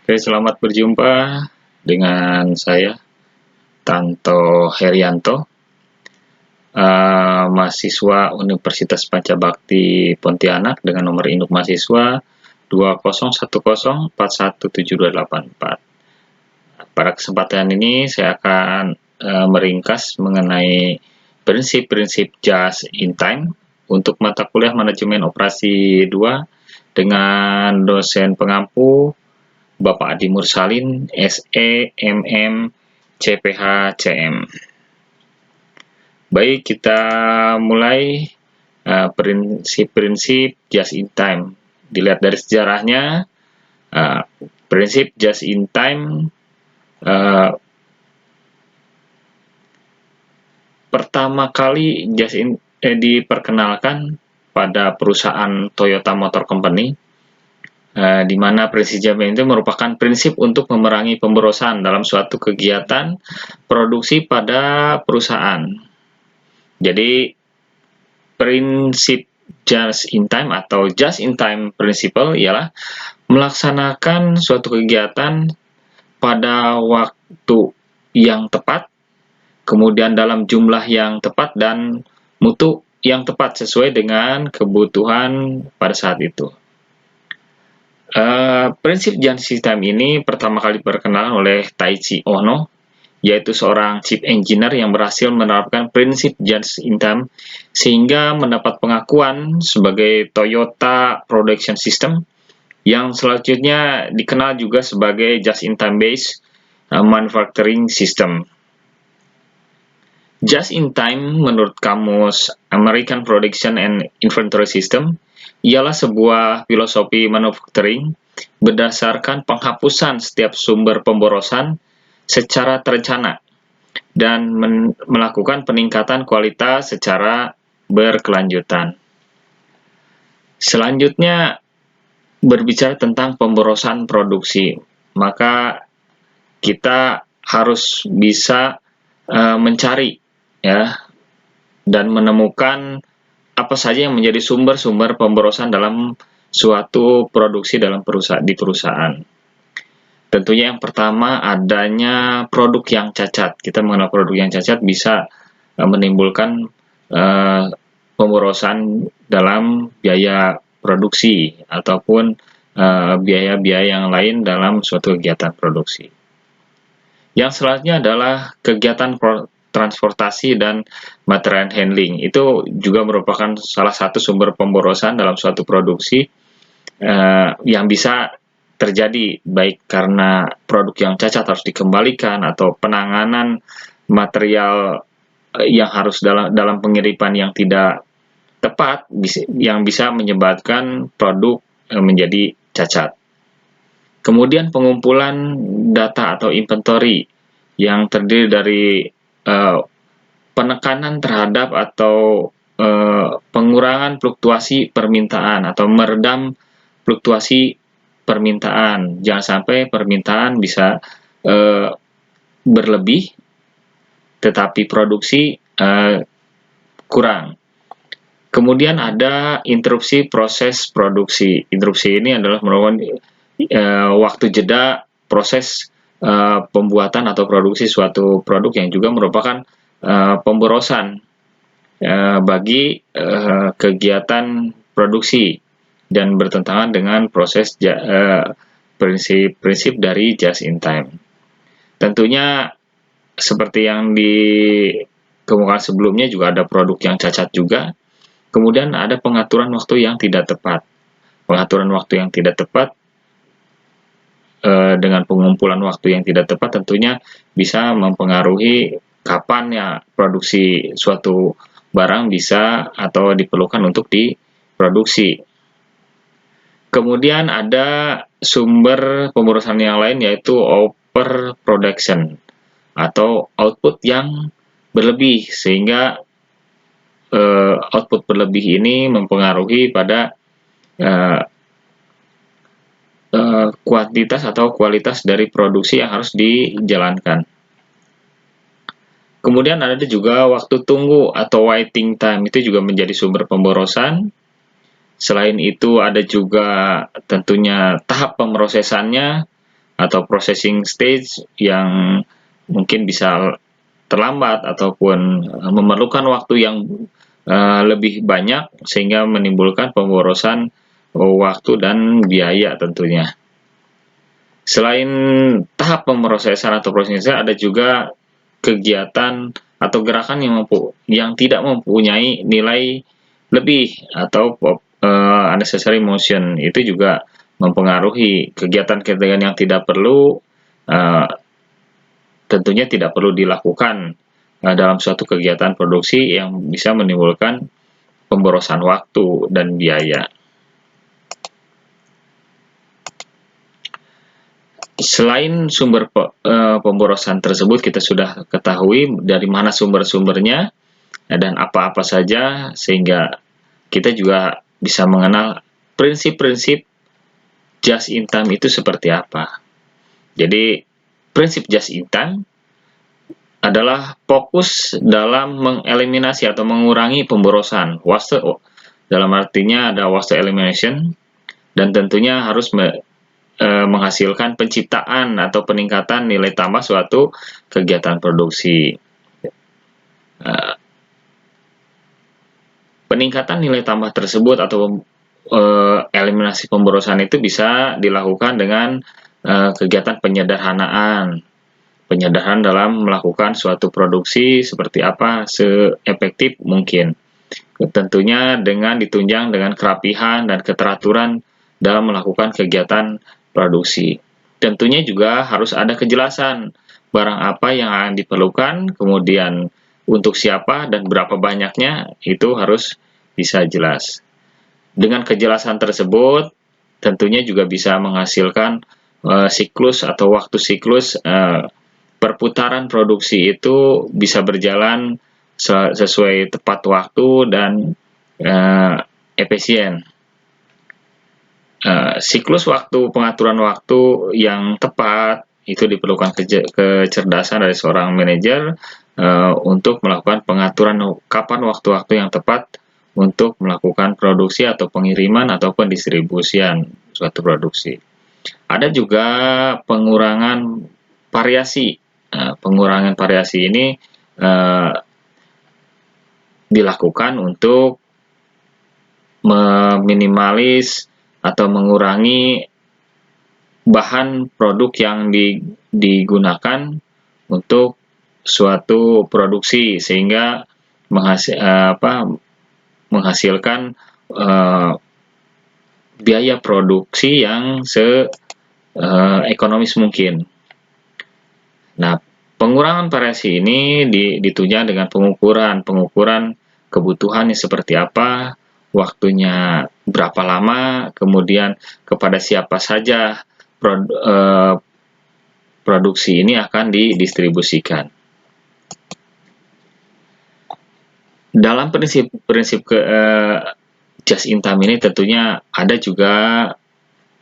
Oke, selamat berjumpa dengan saya, Tanto Herianto, mahasiswa Universitas Pancabakti Pontianak dengan nomor induk mahasiswa 2010414728. Pada kesempatan ini saya akan meringkas mengenai prinsip-prinsip just in time untuk mata kuliah Manajemen Operasi 2 dengan dosen pengampu Bapak Adi Mursalin, SE, MM, CPH, CM. Baik, kita mulai prinsip-prinsip just in time. Dilihat dari sejarahnya, prinsip just in time pertama kali diperkenalkan pada perusahaan Toyota Motor Company, di mana prinsip JMP itu merupakan prinsip untuk memerangi pemborosan dalam suatu kegiatan produksi pada perusahaan. Jadi, prinsip just in time atau just in time principle ialah melaksanakan suatu kegiatan pada waktu yang tepat, kemudian dalam jumlah yang tepat dan mutu yang tepat sesuai dengan kebutuhan pada saat itu. Prinsip just in time ini pertama kali diperkenalkan oleh Taiichi Ohno, yaitu seorang chief engineer yang berhasil menerapkan prinsip just in time sehingga mendapat pengakuan sebagai Toyota Production System, yang selanjutnya dikenal juga sebagai just in time based manufacturing system. Just in time menurut kamus American Production and Inventory System ialah sebuah filosofi manufacturing berdasarkan penghapusan setiap sumber pemborosan secara terencana dan melakukan peningkatan kualitas secara berkelanjutan. Selanjutnya, berbicara tentang pemborosan produksi, maka kita harus bisa mencari dan menemukan apa saja yang menjadi sumber-sumber pemborosan dalam suatu produksi di perusahaan. Tentunya yang pertama adanya produk yang cacat. Kita mengenal produk yang cacat bisa menimbulkan pemborosan dalam biaya produksi ataupun biaya-biaya yang lain dalam suatu kegiatan produksi. Yang selanjutnya adalah kegiatan transportasi dan material handling. Itu juga merupakan salah satu sumber pemborosan dalam suatu produksi yang bisa terjadi baik karena produk yang cacat harus dikembalikan atau penanganan material yang harus dalam pengiriman yang tidak tepat yang bisa menyebabkan produk menjadi cacat. Kemudian pengumpulan data atau inventory yang terdiri dari penekanan terhadap atau pengurangan fluktuasi permintaan atau meredam fluktuasi permintaan. Jangan sampai permintaan bisa berlebih tetapi produksi kurang. Kemudian ada interupsi proses produksi. Interupsi ini adalah merupakan waktu jeda proses pembuatan atau produksi suatu produk yang juga merupakan pemborosan bagi kegiatan produksi dan bertentangan dengan proses prinsip-prinsip dari just in time. Tentunya seperti yang dikemukakan sebelumnya juga ada produk yang cacat juga. Kemudian ada pengaturan waktu yang tidak tepat. Pengaturan waktu yang tidak tepat dengan pengumpulan waktu yang tidak tepat tentunya bisa mempengaruhi kapan ya produksi suatu barang bisa atau diperlukan untuk diproduksi. Kemudian ada sumber pemborosan yang lain yaitu overproduction atau output yang berlebih, sehingga output berlebih ini mempengaruhi pada kuantitas atau kualitas dari produksi yang harus dijalankan. Kemudian ada juga waktu tunggu atau waiting time, itu juga menjadi sumber pemborosan. Selain itu ada juga tentunya tahap pemrosesannya, atau processing stage yang mungkin bisa terlambat ataupun memerlukan waktu yang lebih banyak sehingga menimbulkan pemborosan waktu dan biaya tentunya. Selain tahap pemrosesan atau prosesnya, ada juga kegiatan atau gerakan yang tidak mempunyai nilai lebih atau unnecessary motion. Itu juga mempengaruhi kegiatan-kegiatan yang tidak perlu, tentunya tidak perlu dilakukan dalam suatu kegiatan produksi yang bisa menimbulkan pemborosan waktu dan biaya. Selain sumber pemborosan tersebut, kita sudah ketahui dari mana sumber-sumbernya dan apa-apa saja, sehingga kita juga bisa mengenal prinsip-prinsip just in time itu seperti apa. Jadi, prinsip just in time adalah fokus dalam mengeliminasi atau mengurangi pemborosan waste, dalam artinya ada waste elimination, dan tentunya harus menghasilkan penciptaan atau peningkatan nilai tambah suatu kegiatan produksi. Peningkatan nilai tambah tersebut atau eliminasi pemborosan itu bisa dilakukan dengan kegiatan penyederhanaan dalam melakukan suatu produksi seperti apa seefektif mungkin. Tentunya dengan ditunjang dengan kerapihan dan keteraturan dalam melakukan kegiatan produksi. Tentunya juga harus ada kejelasan barang apa yang akan diperlukan, kemudian untuk siapa dan berapa banyaknya, itu harus bisa jelas. Dengan kejelasan tersebut, tentunya juga bisa menghasilkan siklus atau waktu siklus perputaran produksi itu bisa berjalan sesuai tepat waktu dan efisien. Siklus waktu, pengaturan waktu yang tepat itu diperlukan kecerdasan dari seorang manajer untuk melakukan pengaturan kapan waktu-waktu yang tepat untuk melakukan produksi atau pengiriman atau pendistribusian suatu produksi. Ada juga pengurangan variasi. Pengurangan variasi ini dilakukan untuk meminimalis atau mengurangi bahan produk yang digunakan untuk suatu produksi sehingga menghasilkan biaya produksi yang ekonomis mungkin. Nah, pengurangan variasi ini ditunjang dengan pengukuran kebutuhannya seperti apa, waktunya berapa lama, kemudian kepada siapa saja produksi ini akan didistribusikan. Dalam prinsip just in time ini tentunya ada juga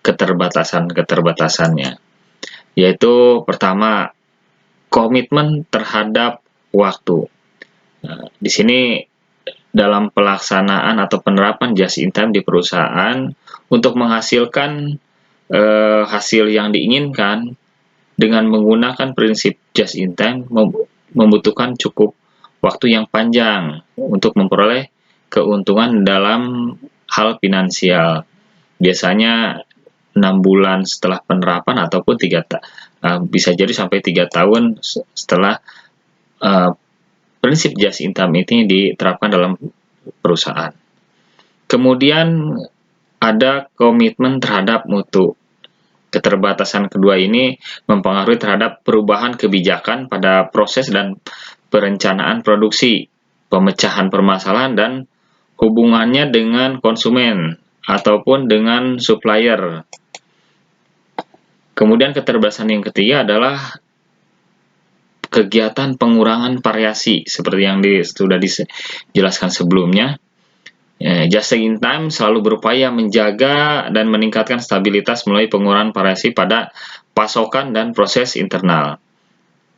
keterbatasannya, yaitu pertama, komitmen terhadap waktu. Di sini dalam pelaksanaan atau penerapan just in time di perusahaan untuk menghasilkan hasil yang diinginkan dengan menggunakan prinsip just in time membutuhkan cukup waktu yang panjang untuk memperoleh keuntungan dalam hal finansial. Biasanya 6 bulan setelah penerapan ataupun bisa jadi sampai 3 tahun setelah prinsip just in time ini diterapkan dalam perusahaan. Kemudian ada komitmen terhadap mutu. Keterbatasan kedua ini mempengaruhi terhadap perubahan kebijakan pada proses dan perencanaan produksi, pemecahan permasalahan, dan hubungannya dengan konsumen ataupun dengan supplier. Kemudian keterbatasan yang ketiga adalah kegiatan pengurangan variasi seperti yang sudah dijelaskan sebelumnya. Just in time selalu berupaya menjaga dan meningkatkan stabilitas melalui pengurangan variasi pada pasokan dan proses internal.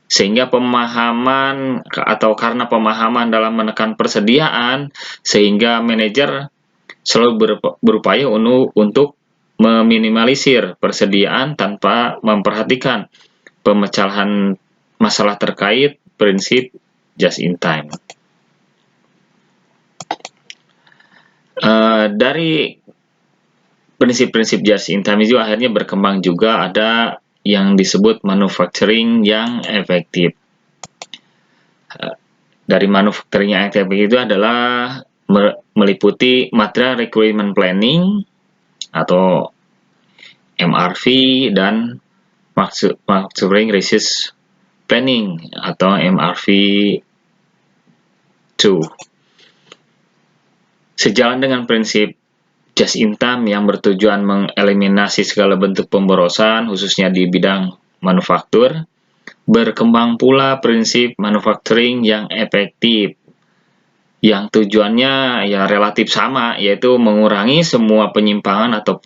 Sehingga karena pemahaman dalam menekan persediaan, sehingga manajer selalu berupaya untuk meminimalisir persediaan tanpa memperhatikan pemecahan masalah terkait prinsip just in time. Dari prinsip-prinsip just in time itu akhirnya berkembang juga ada yang disebut manufacturing yang efektif. Dari manufacturing yang efektif itu adalah meliputi material requirement planning atau MRV dan manufacturing research planning atau MRV2. Sejalan dengan prinsip just in time yang bertujuan mengeliminasi segala bentuk pemborosan, khususnya di bidang manufaktur, berkembang pula prinsip manufacturing yang efektif, yang tujuannya ya relatif sama, yaitu mengurangi semua penyimpangan atau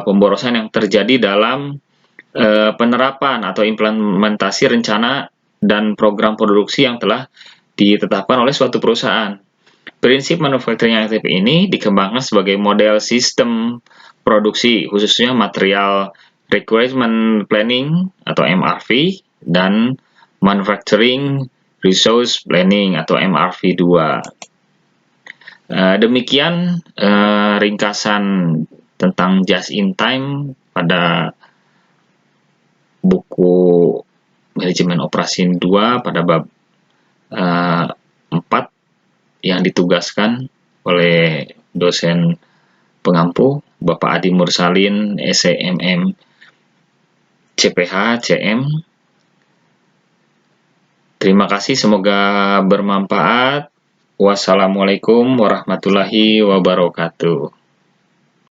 pemborosan yang terjadi dalam penerapan atau implementasi rencana dan program produksi yang telah ditetapkan oleh suatu perusahaan. Prinsip manufacturing yang efektif ini dikembangkan sebagai model sistem produksi, khususnya material requirement planning atau MRV dan manufacturing resource planning atau MRV2. Demikian ringkasan tentang just in time pada buku manajemen operasi 2 pada bab 4 yang ditugaskan oleh dosen pengampu Bapak Adi Mursalin, SEMM CPH CM. Terima kasih, semoga bermanfaat. Wassalamualaikum warahmatullahi wabarakatuh.